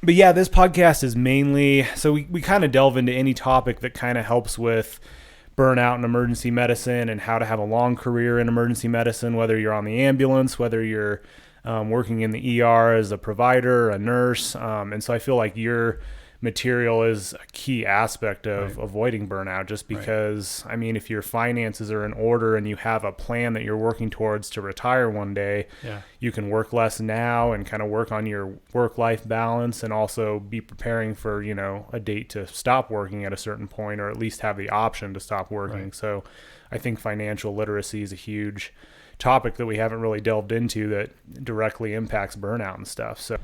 But yeah, this podcast is mainly, so we kind of delve into any topic that kind of helps with burnout in emergency medicine and how to have a long career in emergency medicine, whether you're on the ambulance, whether you're working in the ER as a provider, a nurse. And so I feel like your material is a key aspect of avoiding burnout, just because, I mean, if your finances are in order and you have a plan that you're working towards to retire one day, you can work less now and kind of work on your work-life balance, and also be preparing for, you know, a date to stop working at a certain point, or at least have the option to stop working. So I think financial literacy is a huge topic that we haven't really delved into that directly impacts burnout and stuff. So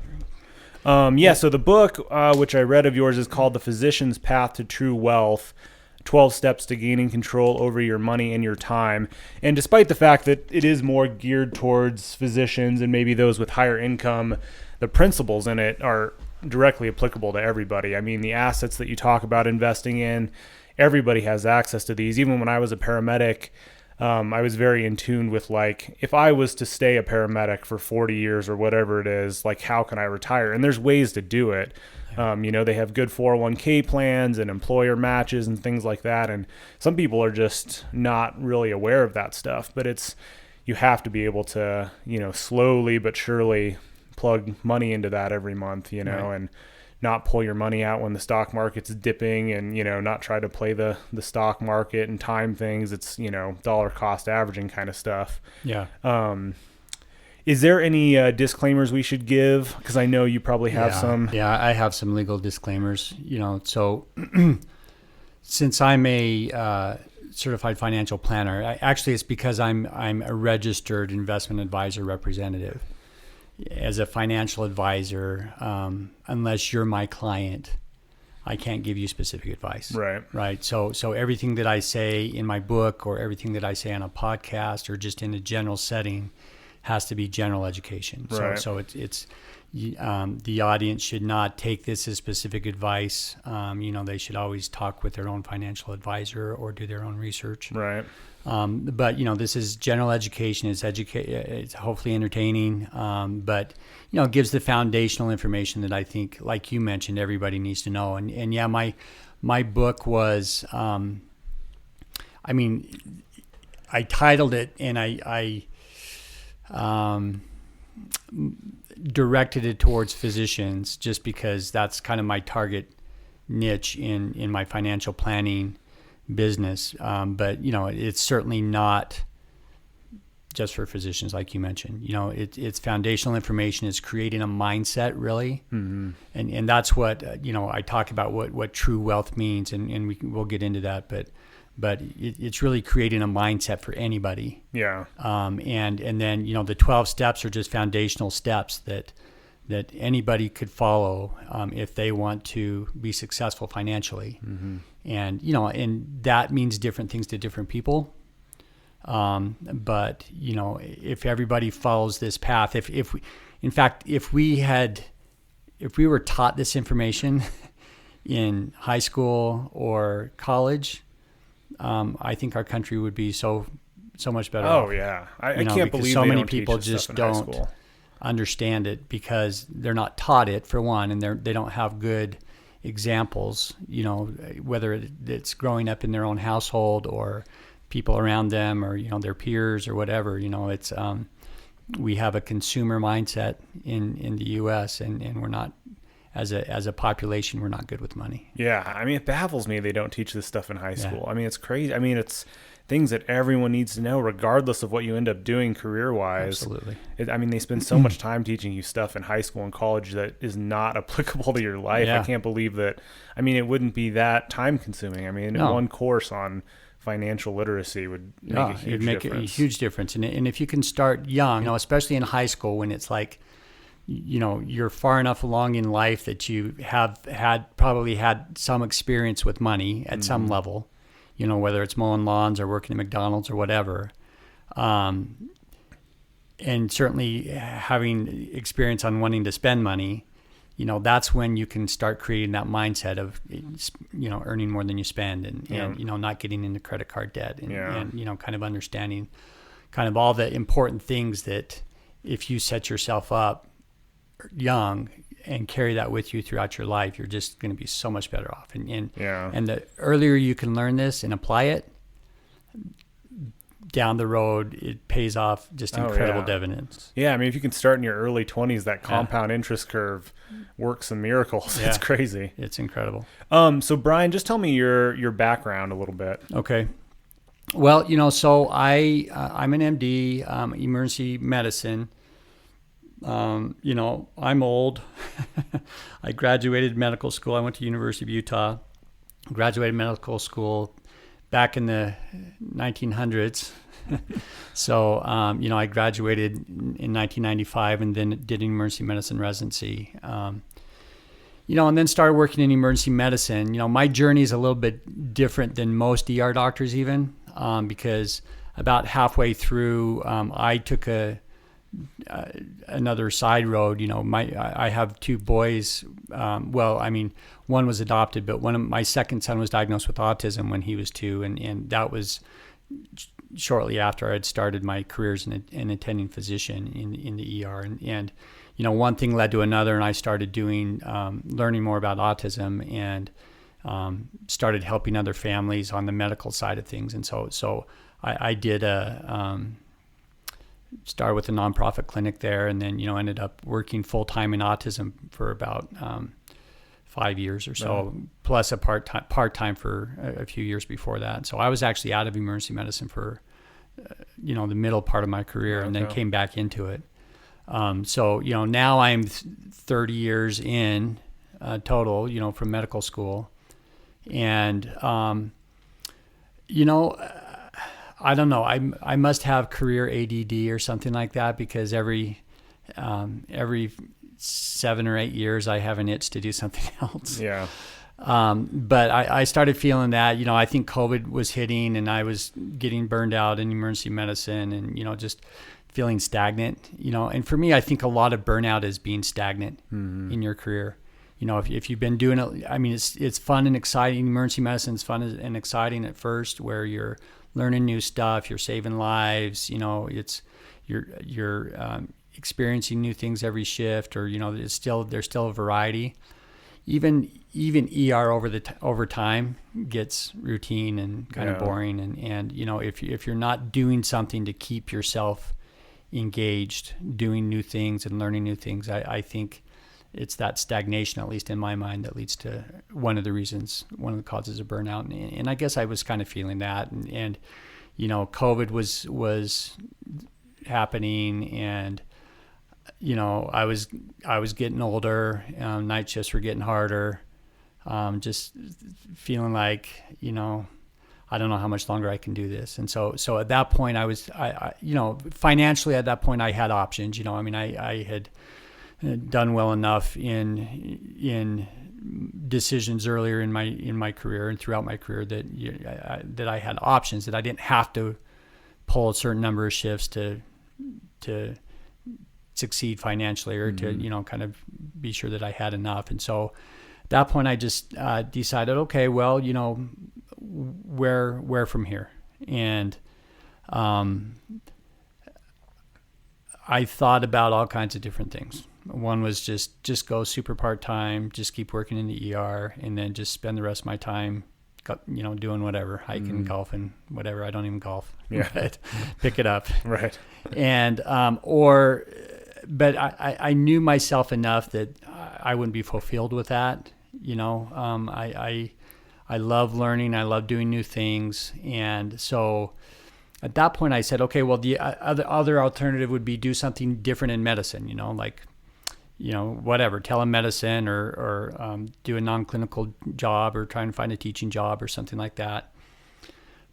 so the book, which I read of yours, is called The Physician's Path to True Wealth, 12 Steps to Gaining Control Over Your Money and Your Time. And despite the fact that it is more geared towards physicians and maybe those with higher income, the principles in it are directly applicable to everybody. I mean, the assets that you talk about investing in, everybody has access to these. Even when I was a paramedic, I was very in tune with, like, if I was to stay a paramedic for 40 years or whatever it is, like, how can I retire? And there's ways to do it. You know, they have good 401k plans and employer matches and things like that. And some people are just not really aware of that stuff, but you have to be able to, you know, slowly but surely plug money into that every month, you know, and not pull your money out when the stock market's dipping, and, you know, not try to play the stock market and time things. It's, you know, dollar cost averaging kind of stuff. Yeah. Is there any disclaimers we should give? Because I know you probably have some. Yeah, I have some legal disclaimers, you know. So since I'm a certified financial planner, actually it's because I'm a registered investment advisor representative. As a financial advisor, unless you're my client, I can't give you specific advice. Right. So everything that I say in my book, or everything that I say on a podcast, or just in a general setting, has to be general education. So it's the audience should not take this as specific advice. You know, they should always talk with their own financial advisor or do their own research. But, you know, this is general education. It's hopefully entertaining, but, you know, it gives the foundational information that I think, like you mentioned, everybody needs to know. And yeah, my book was, I mean, I titled it, and I directed it towards physicians, just because that's kind of my target niche in my financial planning business. But, you know, it's certainly not just for physicians, like you mentioned. You know, it's foundational information. It's creating a mindset, really. And that's what, you know, I talk about what true wealth means, and we'll get into that, but it's really creating a mindset for anybody. And then, you know, the 12 steps are just foundational steps that anybody could follow if they want to be successful financially. And, you know, and that means different things to different people. But, you know, if everybody follows this path, if we were taught this information in high school or college, I think our country would be so much better off. I can't believe so many people just don't understand it, because they're not taught it, for one, and they don't have good examples, you know, whether it's growing up in their own household or people around them, or, you know, their peers or whatever. You know, it's we have a consumer mindset in the U.S. and we're not, as a population, we're not good with money. I mean, it baffles me they don't teach this stuff in high school. I mean, it's crazy. I mean, it's things that everyone needs to know, regardless of what you end up doing career-wise. Absolutely. I mean, they spend so much time teaching you stuff in high school and college that is not applicable to your life. I can't believe that. I mean, it wouldn't be that time-consuming. I mean, one course on financial literacy would make a huge difference. It'd make a huge difference. And if you can start young, you know, especially in high school, when it's like, you know, you're far enough along in life that you have probably had some experience with money at some level, you know, whether it's mowing lawns or working at McDonald's or whatever. And certainly having experience on wanting to spend money, you know, that's when you can start creating that mindset of, you know, earning more than you spend, and you know, not getting into credit card debt, and, you know, kind of understanding kind of all the important things that if you set yourself up young, and carry that with you throughout your life, you're just going to be so much better off. Yeah. And the earlier you can learn this and apply it, down the road, it pays off just incredible dividends. Yeah, I mean, if you can start in your early 20s, that compound interest curve works some miracles. Yeah. It's crazy. It's incredible. So Bryan, just tell me your background a little bit. Okay. Well, so I'm an MD, emergency medicine. I'm old. I graduated medical school. I went to University of Utah, graduated medical school back in the 1900s. So, I graduated in 1995 and then did an emergency medicine residency. And then started working in emergency medicine. My journey is a little bit different than most ER doctors even, because about halfway through, I took another side road. I have two boys. One was adopted, but my second son was diagnosed with autism when he was 2, and that was shortly after I had started my career as an attending physician in the ER. And one thing led to another, and I started learning more about autism and started helping other families on the medical side of things. And so I did started with a nonprofit clinic there, and then ended up working full time in autism for about 5 years or so, right, plus a part time for a few years before that. So I was actually out of emergency medicine for the middle part of my career, and then came back into it. So now I'm 30 years in total, from medical school, and I don't know. I must have career ADD or something like that, because every 7 or 8 years I have an itch to do something else. Yeah. But I started feeling that, I think COVID was hitting, and I was getting burned out in emergency medicine, and, just feeling stagnant, and for me, I think a lot of burnout is being stagnant in your career. If you've been doing it, it's fun and exciting. Emergency medicine is fun and exciting at first, where you're learning new stuff, you're saving lives, you're experiencing new things every shift, or there's still a variety. Even ER over time gets routine and kind of boring, and if you're not doing something to keep yourself engaged, doing new things and learning new things, I think it's that stagnation, at least in my mind, that leads to one of the causes of burnout. And I guess I was kind of feeling that, and COVID was happening, and I was getting older. Night shifts were getting harder. Just feeling like, I don't know how much longer I can do this. And so at that point, I financially at that point, I had options. I had done well enough in decisions earlier in my career and throughout my career that I had options, that I didn't have to pull a certain number of shifts to succeed financially, or to kind of be sure that I had enough. And so at that point, I just decided, okay, well, where from here? And I thought about all kinds of different things. One was just go super part-time, just keep working in the ER, and then just spend the rest of my time, doing whatever, hiking, golfing, whatever. I don't even golf. Yeah. But pick it up. Right. And, but I knew myself enough that I wouldn't be fulfilled with that. I love learning. I love doing new things. And so at that point I said, okay, well, the other alternative would be do something different in medicine, whatever, telemedicine, or do a non-clinical job, or try and find a teaching job or something like that.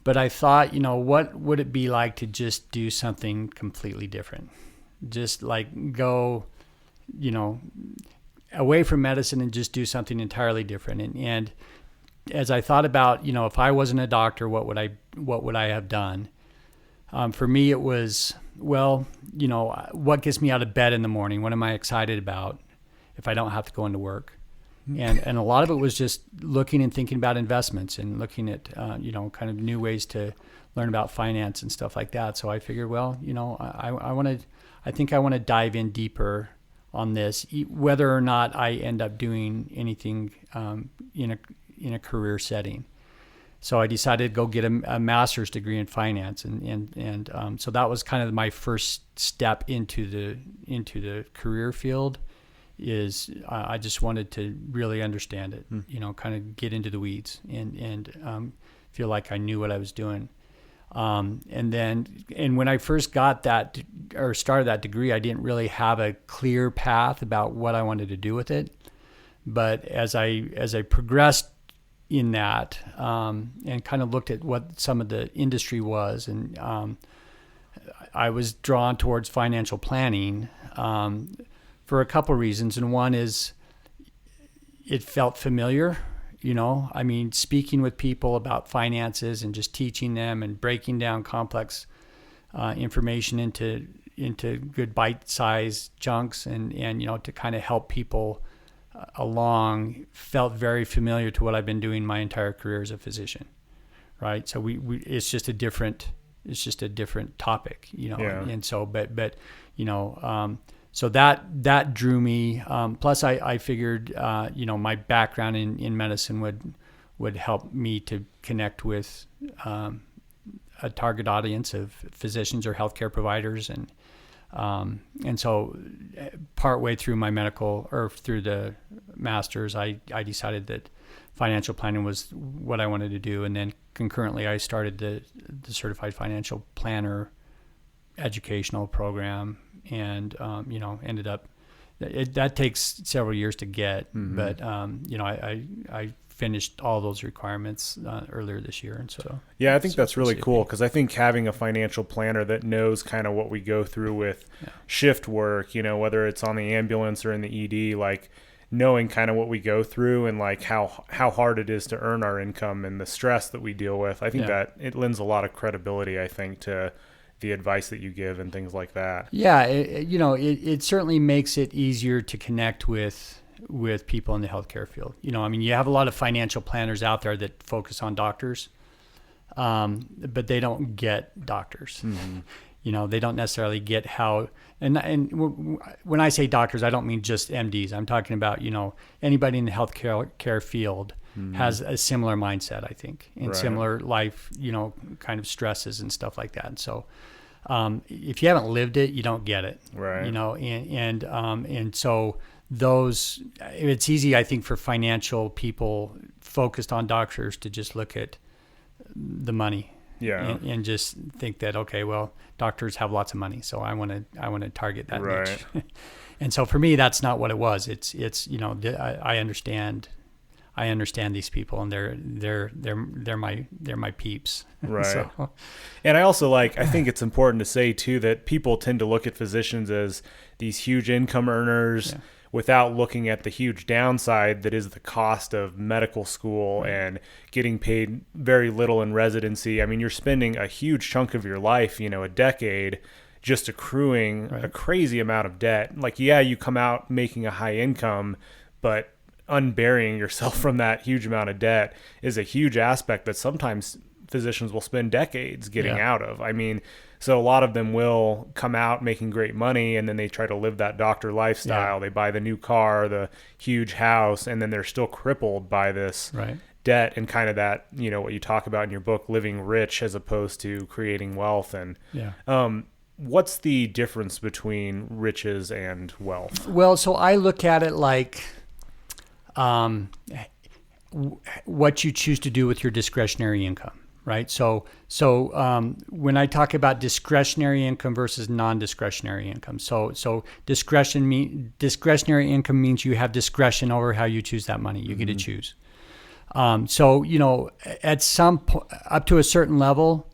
But I thought, what would it be like to just do something completely different? Just like go, away from medicine and just do something entirely different. And as I thought about, if I wasn't a doctor, what would I have done? For me, it was, well, what gets me out of bed in the morning? What am I excited about if I don't have to go into work? And a lot of it was just looking and thinking about investments, and looking at, kind of new ways to learn about finance and stuff like that. So I figured, well, I think I want to dive in deeper on this, whether or not I end up doing anything in a career setting. So I decided to go get a master's degree in finance, and so that was kind of my first step into the career field. I just wanted to really understand it, kind of get into the weeds and feel like I knew what I was doing. And when I first got that or started that degree, I didn't really have a clear path about what I wanted to do with it. But as I progressed in that, and kind of looked at what some of the industry was, and I was drawn towards financial planning for a couple of reasons. And one is it felt familiar. I mean, speaking with people about finances and just teaching them and breaking down complex information into good bite-sized chunks and to kind of help people along felt very familiar to what I've been doing my entire career as a physician, right? So it's just a different topic, Yeah. And so, so that drew me. Plus, I figured, my background in medicine would help me to connect with a target audience of physicians or healthcare providers, and so partway through my through the master's, I decided that financial planning was what I wanted to do, and then concurrently, I started the Certified Financial Planner educational program. And, ended up, that takes several years to get, but, I finished all those requirements earlier this year. And so, yeah, I think that's really cool, because I think having a financial planner that knows kind of what we go through with shift work, whether it's on the ambulance or in the ED, like knowing kind of what we go through and like how hard it is to earn our income and the stress that we deal with. I think that it lends a lot of credibility, I think, to the advice that you give and things like that. Yeah, it certainly makes it easier to connect with people in the healthcare field. I mean, you have a lot of financial planners out there that focus on doctors, but they don't get doctors. They don't necessarily get how. And when I say doctors, I don't mean just MDs. I'm talking about anybody in the healthcare field has a similar mindset, I think, and similar life, kind of stresses and stuff like that. And so, if you haven't lived it, you don't get it, right? And so it's easy, I think, for financial people focused on doctors to just look at the money, and just think that, okay, well, doctors have lots of money, so I want to target that niche. And so for me, that's not what it was. It's I understand these people, and they're my peeps. Right. So. And I also I think it's important to say too that people tend to look at physicians as these huge income earners without looking at the huge downside that is the cost of medical school and getting paid very little in residency. I mean, you're spending a huge chunk of your life, a decade, just accruing a crazy amount of debt. You come out making a high income, but unburying yourself from that huge amount of debt is a huge aspect that sometimes physicians will spend decades getting out of. I mean, so a lot of them will come out making great money, and then they try to live that doctor lifestyle. They buy the new car, the huge house, and then they're still crippled by this debt and kind of that, what you talk about in your book, living rich as opposed to creating wealth. And what's the difference between riches and wealth? Well, so I look at it like what you choose to do with your discretionary income, right? So when I talk about discretionary income versus non-discretionary income, so discretionary income means you have discretion over how you choose that money. You get to choose. So at some point, up to a certain level,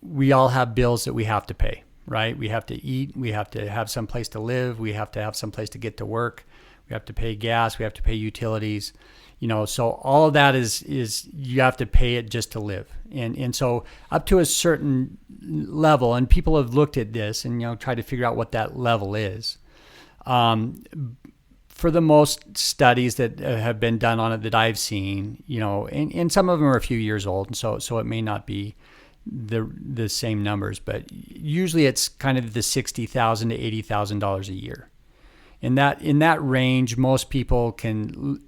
we all have bills that we have to pay, right? We have to eat. We have to have some place to live. We have to have some place to get to work. We have to pay gas. We have to pay utilities. So all of that is you have to pay it just to live. And so up to a certain level, and people have looked at this and, tried to figure out what that level is. For the most studies that have been done on it that I've seen, and some of them are a few years old, and so it may not be the same numbers, but usually it's kind of the $60,000 to $80,000 a year. In that range, most people can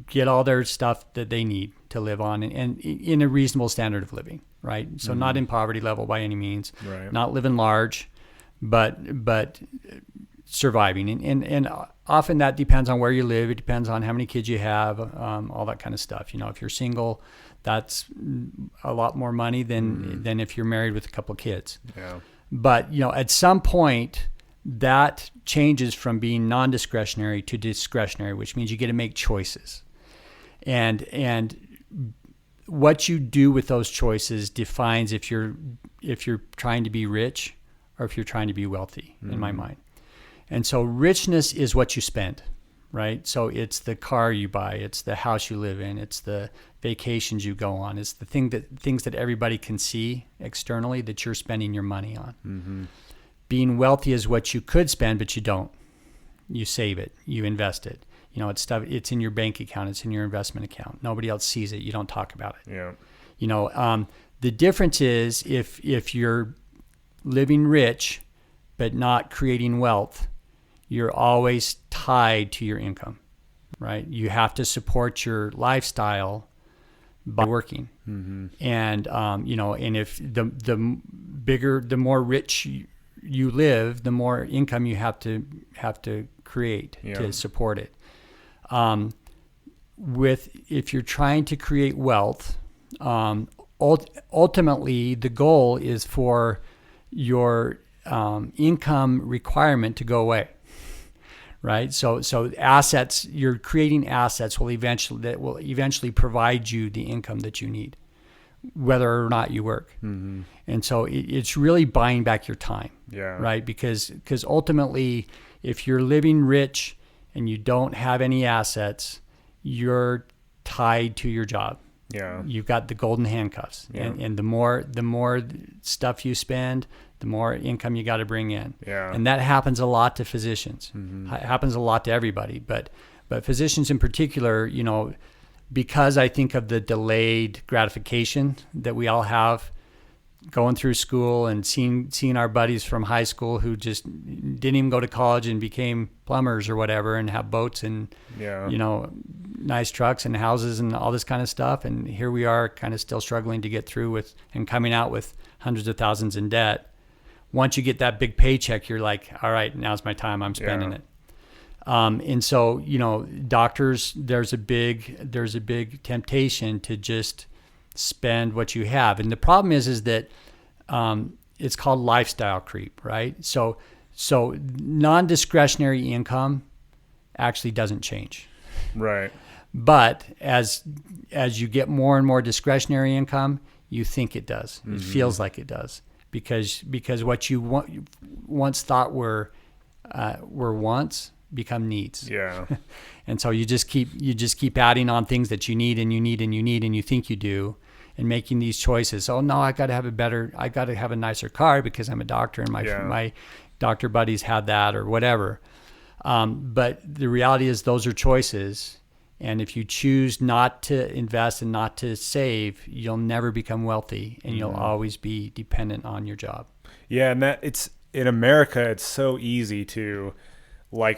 get all their stuff that they need to live on, and in a reasonable standard of living, right? So not in poverty level by any means, Right. not living large, but surviving. And often that depends on where you live. It depends on how many kids you have, all that kind of stuff. If you're single, that's a lot more money than if you're married with a couple of kids. Yeah. But, at some point, that changes from being non-discretionary to discretionary, which means you get to make choices. And what you do with those choices defines if you're trying to be rich or if you're trying to be wealthy, in my mind. And so richness is what you spend, right? So it's the car you buy, it's the house you live in, it's the vacations you go on, it's the things that everybody can see externally that you're spending your money on. Mm-hmm. Being wealthy is what you could spend, but you don't. You save it, you invest it. It's stuff. It's in your bank account, it's in your investment account. Nobody else sees it. You don't talk about it. Yeah. The difference is if you're living rich but not creating wealth, you're always tied to your income, right? You have to support your lifestyle by working. Mm-hmm. And, and if the more rich you live, the more income you have to create to support it. If you're trying to create wealth, ultimately the goal is for your income requirement to go away. Right. So assets, you're creating assets will eventually provide you the income that you need, whether or not you work. Mm-hmm. And so it's really buying back your time. Yeah. Right. Because ultimately, if you're living rich and you don't have any assets, you're tied to your job. Yeah. You've got the golden handcuffs. Yeah. And the more stuff you spend, the more income you got to bring in. Yeah. And that happens a lot to physicians. Mm-hmm. It happens a lot to everybody, but physicians in particular, because I think of the delayed gratification that we all have going through school and seeing our buddies from high school who just didn't even go to college and became plumbers or whatever and have boats and nice trucks and houses and all this kind of stuff, and here we are kind of still struggling to get through with and coming out with hundreds of thousands in debt. Once you get that big paycheck, you're like, all right, now's my time, I'm spending it. And so, doctors, there's a big temptation to just spend what you have. And the problem is that it's called lifestyle creep, right? So non-discretionary income actually doesn't change. Right. But as you get more and more discretionary income, you think it does. Mm-hmm. It feels like it does. Because what you once thought were wants become needs. Yeah. And so you just keep adding on things that you need and you need and you need and you think you do, and making these choices. Oh no, I got to have a nicer car because I'm a doctor and my doctor buddies had that or whatever. But the reality is those are choices. And if you choose not to invest and not to save, you'll never become wealthy, and you'll always be dependent on your job. Yeah, and it's in America, it's so easy to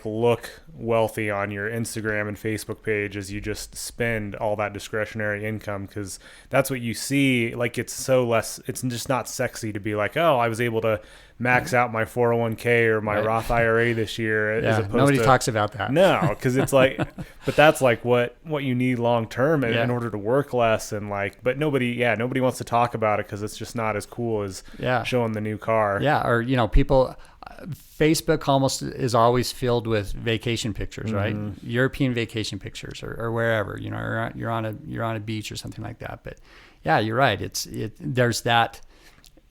look wealthy on your Instagram and Facebook page as you just spend all that discretionary income, because that's what you see. It's just not sexy to be like, oh, I was able to max out my 401k or my Roth IRA this year. Yeah, as opposed nobody to, talks about that. No, because it's but that's what you need long term in order to work less, and but nobody wants to talk about it because it's just not as cool as showing the new car. Yeah, or people. Facebook almost is always filled with vacation pictures, right? European vacation pictures, or wherever, you're on a beach or something like that. But yeah, you're right. There's that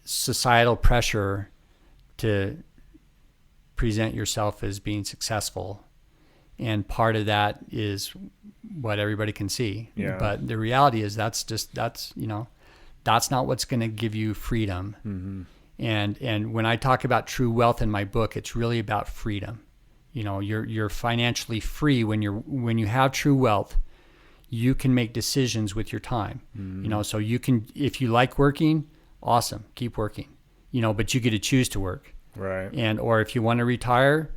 societal pressure to present yourself as being successful, and part of that is what everybody can see. Yeah. But the reality is that's not what's going to give you freedom. Mm-hmm. And when I talk about true wealth in my book, it's really about freedom. You're financially free when you have true wealth. You can make decisions with your time. Mm-hmm. So you can, if you like working, awesome, keep working. But you get to choose to work. Right. Or if you want to retire.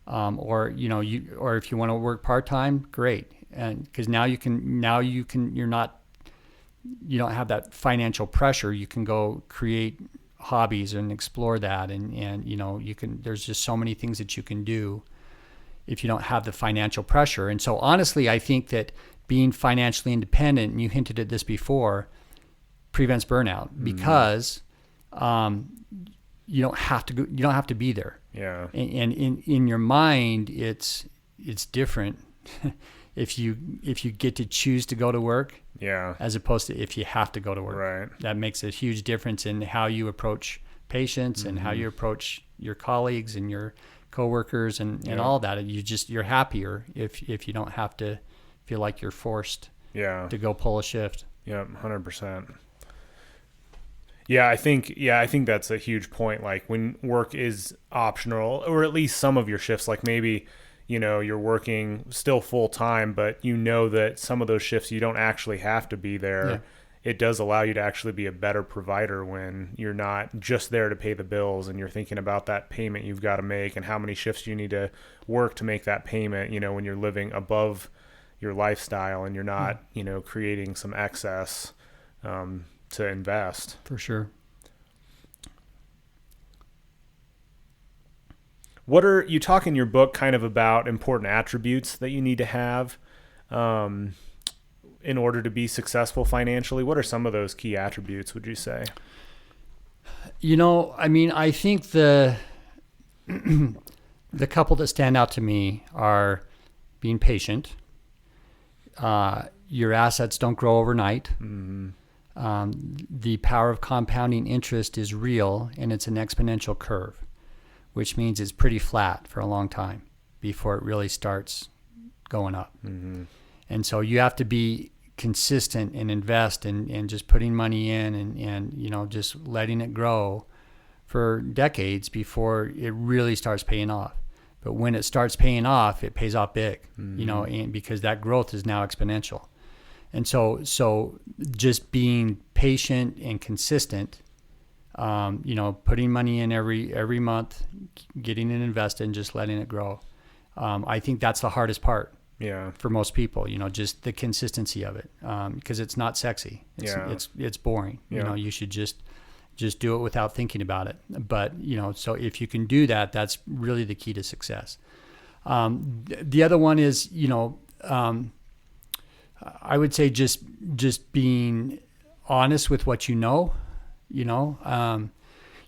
or or if you want to work part-time, great. And because now you don't have that financial pressure. You can go create hobbies and explore that. And there's just so many things that you can do if you don't have the financial pressure. And so honestly, I think that being financially independent, and you hinted at this before, prevents burnout because you don't have to be there. Yeah. And in your mind, it's different if you get to choose to go to work. Yeah. As opposed to if you have to go to work. Right. That makes a huge difference in how you approach patients and how you approach your colleagues and your coworkers and all that. And you're happier if you don't have to feel like you're forced to go pull a shift. Yeah, 100%. I think that's a huge point. Like when work is optional, or at least some of your shifts, like maybe, you're working still full time, but that some of those shifts you don't actually have to be there. Yeah. It does allow you to actually be a better provider when you're not just there to pay the bills and you're thinking about that payment you've got to make and how many shifts you need to work to make that payment, when you're living above your lifestyle and you're not, creating some excess to invest. For sure. What are you talk in your book kind of about important attributes that you need to have in order to be successful financially? What are some of those key attributes, would you say? I think the couple that stand out to me are being patient. Your assets don't grow overnight. Mm-hmm. The power of compounding interest is real, and it's an exponential curve, which means it's pretty flat for a long time before it really starts going up. Mm-hmm. And so you have to be consistent and invest and just putting money in and just letting it grow for decades before it really starts paying off. But when it starts paying off, it pays off big, mm-hmm. And because that growth is now exponential. And so just being patient and consistent, putting money in every month, getting it invested and just letting it grow. I think that's the hardest part. Yeah. For most people, just the consistency of it, because it's not sexy. It's boring. Yeah. You should just do it without thinking about it. But so if you can do that, that's really the key to success. The other one is I would say just being honest with what you know. You don't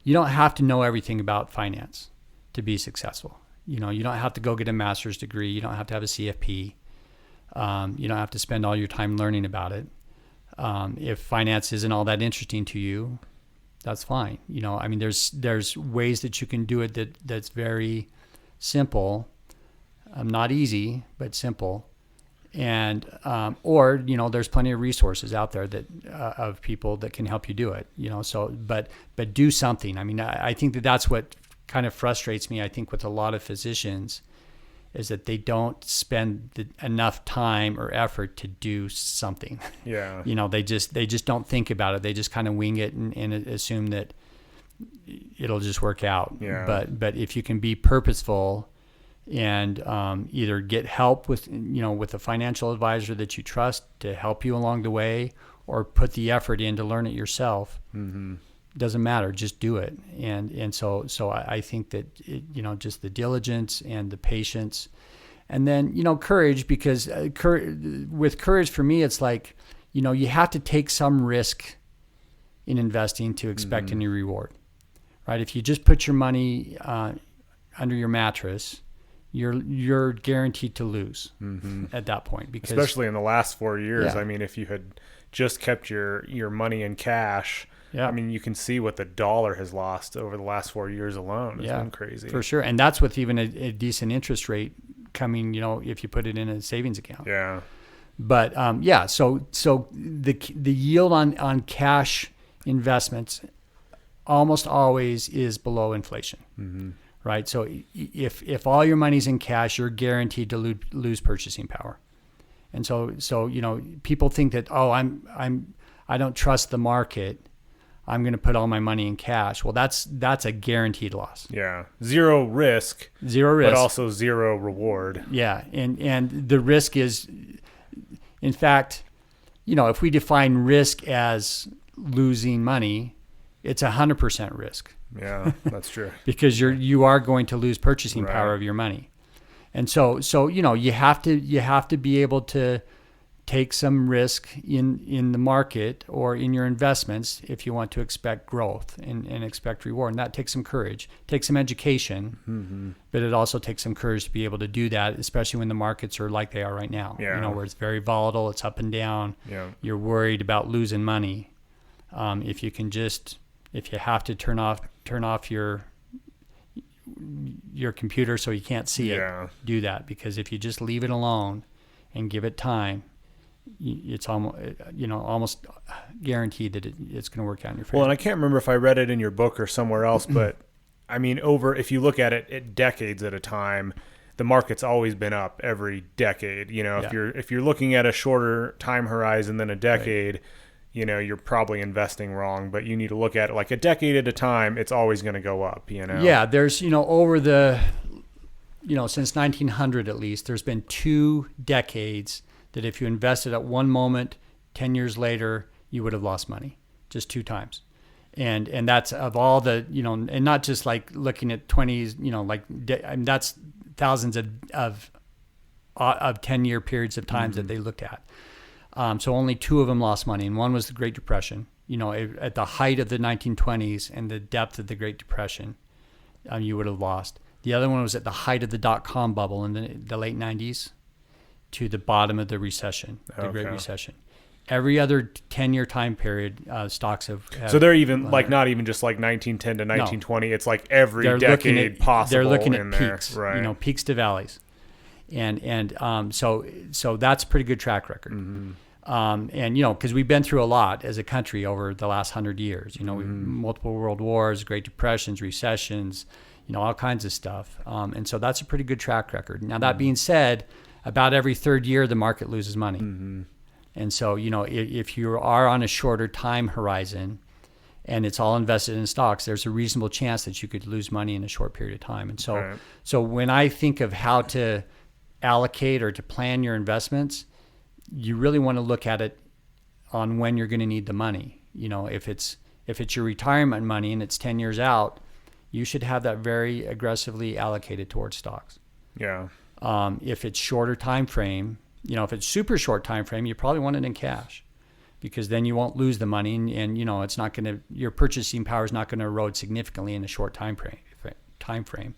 have to know everything about finance to be successful. You don't have to go get a master's degree. You don't have to have a CFP. You don't have to spend all your time learning about it. If finance isn't all that interesting to you, that's fine. There's ways that you can do it that's very simple, not easy, but simple. And or there's plenty of resources out there that of people that can help you do it. But do something. I think that's what kind of frustrates me. I think with a lot of physicians is that they don't spend enough time or effort to do something. Yeah. They just don't think about it. They just kind of wing it and assume that it'll just work out. Yeah. But if you can be purposeful and either get help with a financial advisor that you trust to help you along the way, or put the effort in to learn it yourself. Mm-hmm. Doesn't matter, just do it. And so I think that just the diligence and the patience, and then courage, because with courage for me it's like you have to take some risk in investing to expect mm-hmm. any reward, right? If you just put your money under your mattress, you're guaranteed to lose mm-hmm. at that point. Because especially in the last 4 years, yeah. If you had just kept your money in cash, yeah. You can see what the dollar has lost over the last 4 years alone. It's been crazy. For sure. And that's with even a decent interest rate coming, if you put it in a savings account. Yeah. But so the yield on cash investments almost always is below inflation. Mm-hmm. Right. So if all your money's in cash, you're guaranteed to lose purchasing power. And so people think that, I don't trust the market. I'm going to put all my money in cash. Well, that's a guaranteed loss. Yeah. Zero risk, but also zero reward. Yeah. And the risk is, in fact, if we define risk as losing money, it's 100% risk. Yeah, that's true. Because you are going to lose purchasing power of your money. And so you have to be able to take some risk in the market or in your investments if you want to expect growth and expect reward. And that takes some courage, takes some education, but it also takes some courage to be able to do that, especially when the markets are like they are right now. Yeah. Where it's very volatile, it's up and down. Yeah. You're worried about losing money. If you have to turn off your computer so you can't see it, do that, because if you just leave it alone and give it time, it's almost guaranteed that it's going to work out in your favor. Well, and I can't remember if I read it in your book or somewhere else, but I mean, if you look at it decades at a time, the market's always been up every decade. If you're looking at a shorter time horizon than a decade, you're probably investing wrong, but you need to look at it like a decade at a time. It's always going to go up, Yeah. There's, over the, since 1900 at least, there's been 2 decades that if you invested at one moment, 10 years later, you would have lost money, just 2 times. And that's of all the, and not just like looking at 20s, that's thousands of 10-year periods of times that they looked at. So only 2 of them lost money. And one was the Great Depression, at the height of the 1920s and the depth of the Great Depression, you would have lost. The other one was at the height of the dot-com bubble in the late 90s to the bottom of the recession, the Great Recession. Every other 10-year time period, stocks have so they're even not even just like 1910 to 1920. It's like every decade possible. They're looking at peaks, peaks, peaks to valleys, and so that's a pretty good track record. And because we've been through a lot as a country over the last 100 years. Multiple world wars, Great Depressions, recessions, all kinds of stuff. And so that's a pretty good track record. Now that being said, about every 3rd year, the market loses money. And so, if you are on a shorter time horizon and it's all invested in stocks, there's a reasonable chance that you could lose money in a short period of time. And so, so when I think of how to allocate or to plan your investments, you really want to look at it on when you're going to need the money. If it's your retirement money and it's 10 years out, you should have that very aggressively allocated towards stocks. Yeah. If it's shorter time frame, if it's super short time frame, you probably want it in cash, because then you won't lose the money, and it's not going to, your purchasing power is not going to erode significantly in a short time frame.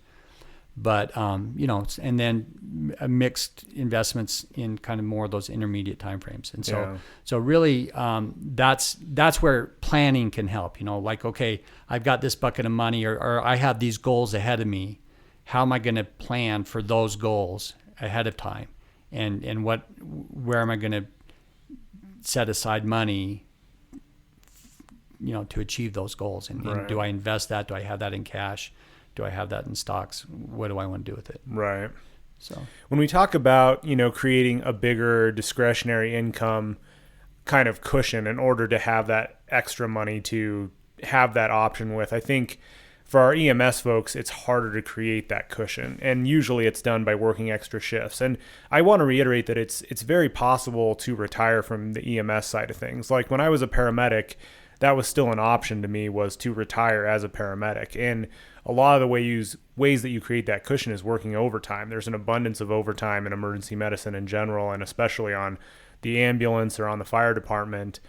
But and then mixed investments in kind of more of those intermediate time frames. And so really that's where planning can help. Like, okay, I've got this bucket of money, or I have these goals ahead of me. How am I going to plan for those goals ahead of time? And where am I going to set aside money, to achieve those goals? And do I invest that? Do I have that in cash? Do I have that in stocks? What do I want to do with it? Right. So when we talk about, creating a bigger discretionary income kind of cushion in order to have that extra money to have that option with, I think for our EMS folks, it's harder to create that cushion. And usually it's done by working extra shifts. And I want to reiterate that it's very possible to retire from the EMS side of things. Like when I was a paramedic, that was still an option to me, was to retire as a paramedic. And a lot of the ways that you create that cushion is working overtime. There's an abundance of overtime in emergency medicine in general, and especially on the ambulance or on the fire department.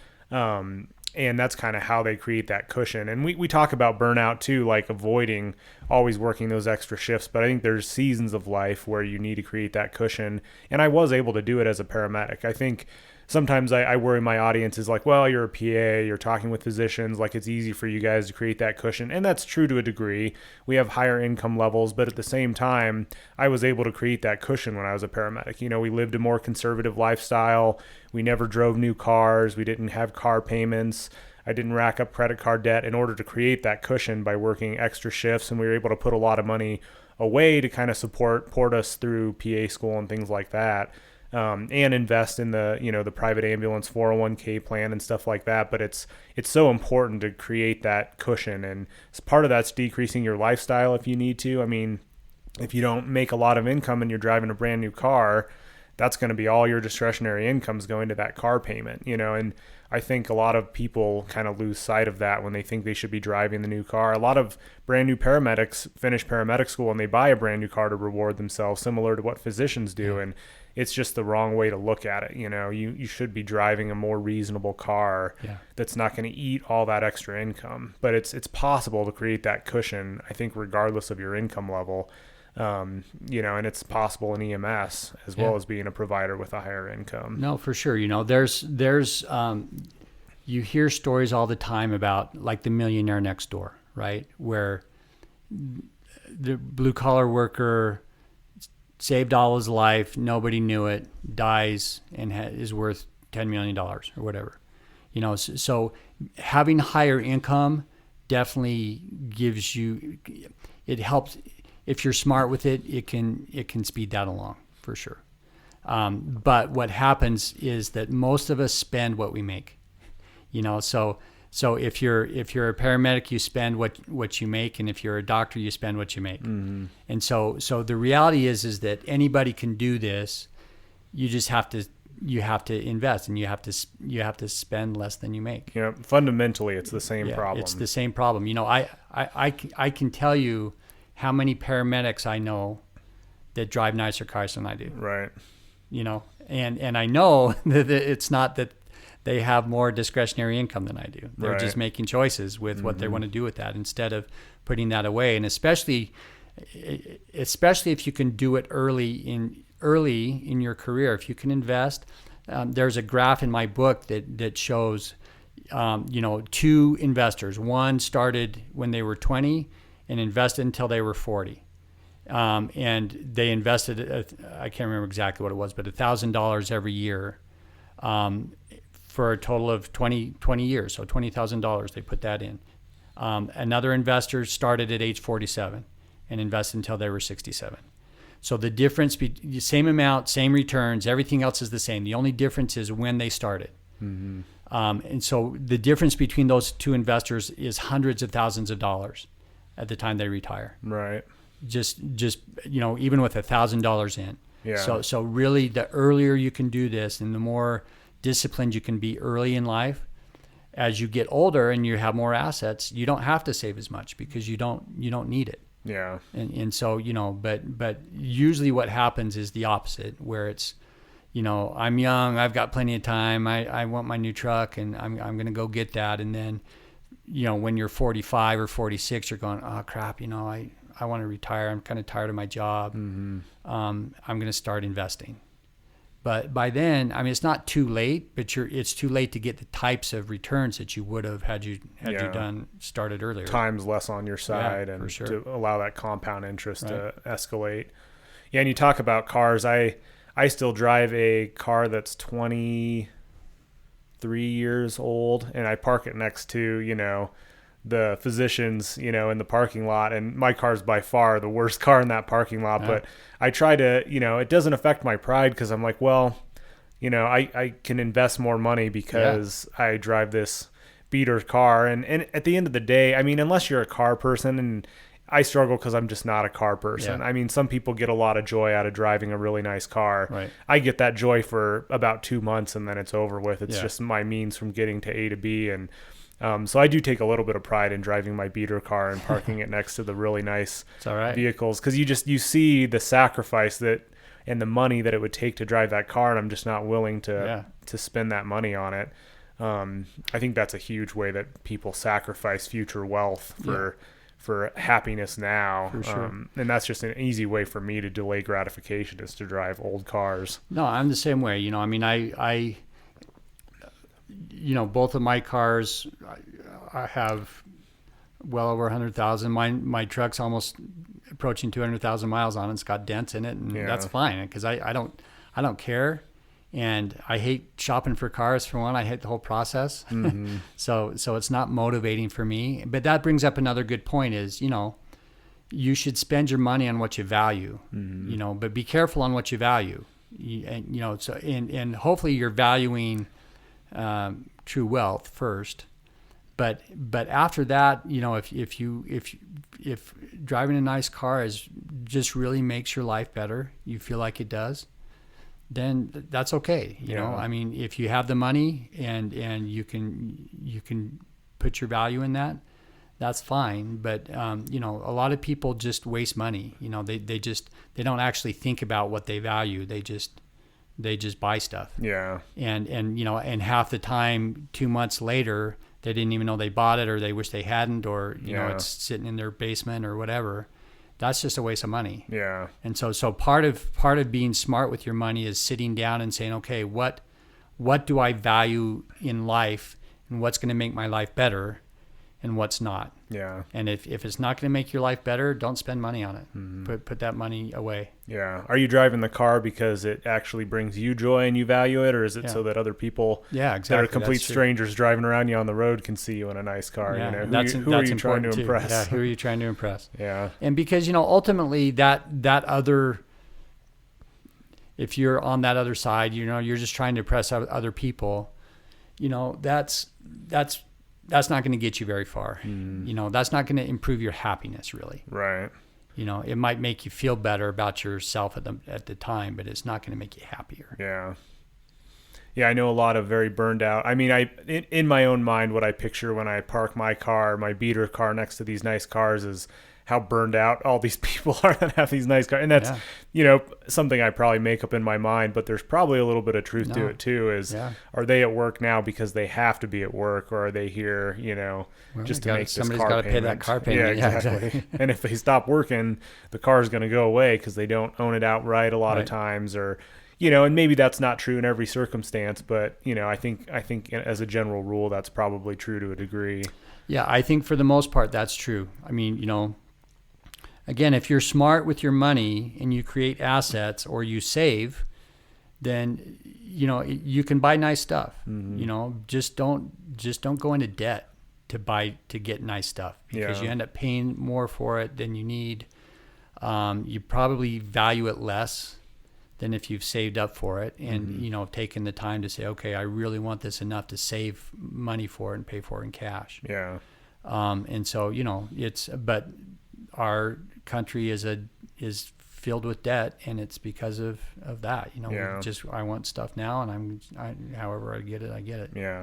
And that's kind of how they create that cushion. And we talk about burnout too, like avoiding always working those extra shifts. But I think there's seasons of life where you need to create that cushion. And I was able to do it as a paramedic. I think sometimes I worry my audience is like, well, you're a PA, you're talking with physicians, like it's easy for you guys to create that cushion. And that's true to a degree. We have higher income levels, but at the same time, I was able to create that cushion when I was a paramedic. We lived a more conservative lifestyle. We never drove new cars. We didn't have car payments. I didn't rack up credit card debt in order to create that cushion by working extra shifts. And we were able to put a lot of money away to kind of support us through PA school and things like that. and invest in the, the private ambulance 401k plan and stuff like that. But it's so important to create that cushion. And part of that's decreasing your lifestyle if you need to. I mean, if you don't make a lot of income and you're driving a brand new car, that's going to be all your discretionary income's going to that car payment, and I think a lot of people kind of lose sight of that when they think they should be driving the new car. A lot of brand new paramedics finish paramedic school and they buy a brand new car to reward themselves, similar to what physicians do. And it's just the wrong way to look at it. You should be driving a more reasonable car that's not going to eat all that extra income. But it's possible to create that cushion, I think, regardless of your income level. And it's possible in EMS as well as being a provider with a higher income. No, for sure. There's you hear stories all the time about like the millionaire next door, right? Where the blue collar worker saved all his life, nobody knew it, dies and is worth $10 million or whatever. So having higher income definitely gives you, it helps. If you're smart with it, it can speed that along for sure. But what happens is that most of us spend what we make. So if you're a paramedic, you spend what you make, and if you're a doctor, you spend what you make. Mm-hmm. And so the reality is that anybody can do this. You just have to invest, and you have to spend less than you make. Yeah, fundamentally, it's the same problem. It's the same problem. I can tell you how many paramedics I know that drive nicer cars than I do. Right. And I know that it's not that they have more discretionary income than I do. They're just making choices with what they want to do with that instead of putting that away. And especially if you can do it early in your career, if you can invest. There's a graph in my book that shows, two investors. One started when they were 20 and invested until they were 40. And they invested, I can't remember exactly what it was, but $1,000 every year for a total of 20 years. So $20,000, they put that in. Another investor started at age 47 and invested until they were 67. So the difference, same amount, same returns, everything else is the same. The only difference is when they started. Mm-hmm. And so the difference between those two investors is hundreds of thousands of dollars at the time they retire. Right. Just even with $1,000 in. Yeah. So really, the earlier you can do this, and the more disciplined you can be early in life, as you get older and you have more assets, you don't have to save as much because you don't need it. Yeah. And so but usually what happens is the opposite, where it's, I'm young, I've got plenty of time, I want my new truck, and I'm going to go get that, and then when you're 45 or 46, you're going, oh crap, I want to retire. I'm kind of tired of my job. Mm-hmm. I'm going to start investing. But by then, it's not too late, but it's too late to get the types of returns that you would have had you started earlier. Time's less on your side, and to allow that compound interest to escalate. Yeah, and you talk about cars. I still drive a car that's 23 years old, and I park it next to, the physicians, in the parking lot, and my car's by far the worst car in that parking lot. Yeah. But I try to, it doesn't affect my pride, because I'm like, well, I can invest more money because I drive this beater car. And at the end of the day, unless you're a car person, and I struggle because I'm just not a car person. Yeah. Some people get a lot of joy out of driving a really nice car. Right. I get that joy for about 2 months, and then it's over with. It's just my means from getting to A to B. And so I do take a little bit of pride in driving my beater car and parking it next to the really nice vehicles, because you see the sacrifice and the money that it would take to drive that car, and I'm just not willing to spend that money on it. I think that's a huge way that people sacrifice future wealth for happiness now. For sure. And that's just an easy way for me to delay gratification, is to drive old cars. No, I'm the same way. I both of my cars, I have well over 100,000. My truck's almost approaching 200,000 miles on it. It's got dents in it, and that's fine, because I don't care. And I hate shopping for cars, for one. I hate the whole process. Mm-hmm. So it's not motivating for me. But that brings up another good point is, you should spend your money on what you value, but be careful on what you value. And so and hopefully you're valuing true wealth first. But after that, if driving a nice car just really makes your life better, you feel like it does, then that's okay. You know, I mean, if you have the money and you can put your value in that, that's fine. But a lot of people just waste money. They don't actually think about what they value. They just buy stuff. Yeah. And half the time, 2 months later, they didn't even know they bought it, or they wish they hadn't, or it's sitting in their basement or whatever. That's just a waste of money. Yeah. And so part of being smart with your money is sitting down and saying, okay, what do I value in life, and what's going to make my life better, and what's not. Yeah. And if it's not going to make your life better, don't spend money on it. Mm-hmm. Put that money away. Yeah. Are you driving the car because it actually brings you joy and you value it, or is it so that other people that are complete strangers driving around you on the road can see you in a nice car? Yeah. Who are you trying to impress? Yeah. Who are you trying to impress? Yeah. And because ultimately that other, if you're on that other side, you're just trying to impress other people. That's not going to get you very far. That's not going to improve your happiness, really. Right. It might make you feel better about yourself at the time, but it's not going to make you happier. Yeah. Yeah, I know a lot of very burned out. I mean, in my own mind, what I picture when I park my beater car next to these nice cars is how burned out all these people are that have these nice cars. And that's, something I probably make up in my mind, but there's probably a little bit of truth to it too, are they at work now because they have to be at work, or are they here, just to make this car payment? Somebody's got to pay that car payment. Yeah, exactly. And if they stop working, the car is going to go away because they don't own it outright a lot of times, or, and maybe that's not true in every circumstance, but, I think as a general rule, that's probably true to a degree. Yeah, I think for the most part, that's true. I mean, again, if you're smart with your money and you create assets or you save, then you can buy nice stuff. Mm-hmm. Just don't go into debt to get nice stuff, because you end up paying more for it than you need. You probably value it less than if you've saved up for it and taken the time to say, okay, I really want this enough to save money for it and pay for it in cash. Yeah. And so but our country is filled with debt, and it's because of that. I want stuff now, and however I get it. Yeah.